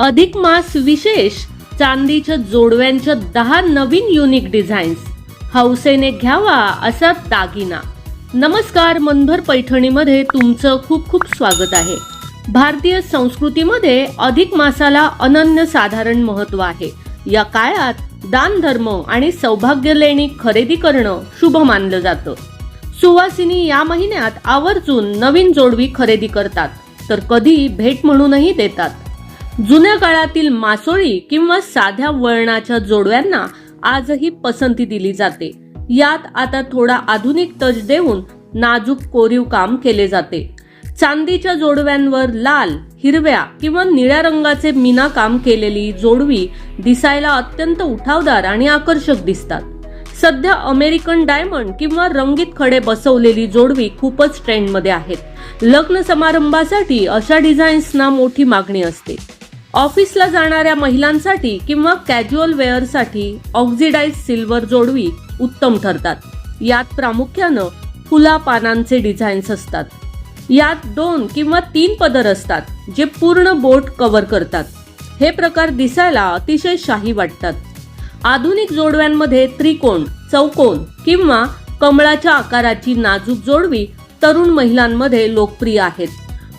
अधिक मास विशेष चांदीच्या जोडव्यांच्या 10 नवीन युनिक डिझाईन्स, हौसेने घ्यावा असा दागिना। नमस्कार, मनभर पैठणीमध्ये तुमचं खूप खूप स्वागत आहे। भारतीय संस्कृतीमध्ये अधिक मासाला अनन्यसाधारण महत्त्व आहे। या काळात दान धर्म आणि सौभाग्य लेणी खरेदी करणं शुभ मानलं जातं। सुवासिनी या महिन्यात आवर्जून नवीन जोडवी खरेदी करतात, तर कधी भेट म्हणूनही देतात। जुन्या काळातील मासोळी किंवा साध्या वळणाच्या जोडव्यांना आजही पसंती दिली जाते। यात आता थोडा आधुनिक टच देऊन नाजूक कोरीव काम केले जाते। चांदीच्या जोडव्यांवर लाल, हिरव्या किंवा निळ्या रंगाचे मीना काम केलेली जोडवी दिसायला अत्यंत उठावदार आणि आकर्षक दिसतात। सध्या अमेरिकन डायमंड किंवा रंगीत खडे बसवलेली जोडवी खूपच ट्रेंडमध्ये आहेत। लग्न समारंभासाठी अशा डिझाईन्सना मोठी मागणी असते। ऑफिसला जाणाऱ्या महिलांसाठी किंवा कॅज्युअल वेअरसाठी ऑक्सिडाइज सिल्वर जोडवी उत्तम ठरतात। यात प्रामुख्यानं फुला पानांचे डिझाईन्स असतात। यात 2 किंवा 3 पदर असतात, जे पूर्ण बोट कव्हर करतात। हे प्रकार दिसायला अतिशय शाही वाटतात। आधुनिक जोडव्यांमध्ये त्रिकोण, चौकोन किंवा कमळाच्या आकाराची नाजूक जोडवी तरुण महिलांमध्ये लोकप्रिय आहेत।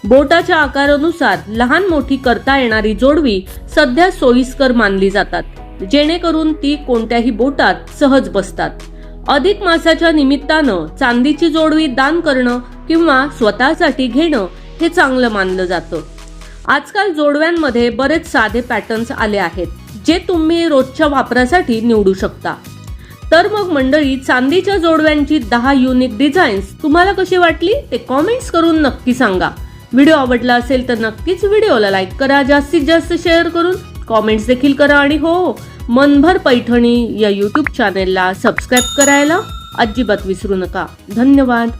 बोटाच्या आकारानुसार लहान मोठी करता येणारी जोडवी सध्या सोयीस्कर मानली जातात, जेणेकरून ती कोणत्याही बोटात सहज बसतात। अधिक मासाच्या निमित्तानं चांदीची जोडवी दान करणं किंवा स्वतःसाठी घेणं हे चांगलं मानलं जातं। आजकाल जोडव्यांमध्ये बरेच साधे पॅटर्न्स आले आहेत, जे तुम्ही रोजच्या वापरासाठी निवडू शकता। तर मग मंडळी, चांदीच्या जोडव्यांची 10 युनिक डिझाईन्स तुम्हाला कशी वाटली ते कॉमेंट्स करून नक्की सांगा। व्हिडिओ आवडला असेल तर नक्कीच व्हिडिओला लाईक करा, जास्तीत जास्त शेअर करून कॉमेंट्स देखील करा आणि हो, मनभर पैठणी या यूट्यूब चॅनेलला सबस्क्राईब करायला अजिबात विसरू नका। धन्यवाद।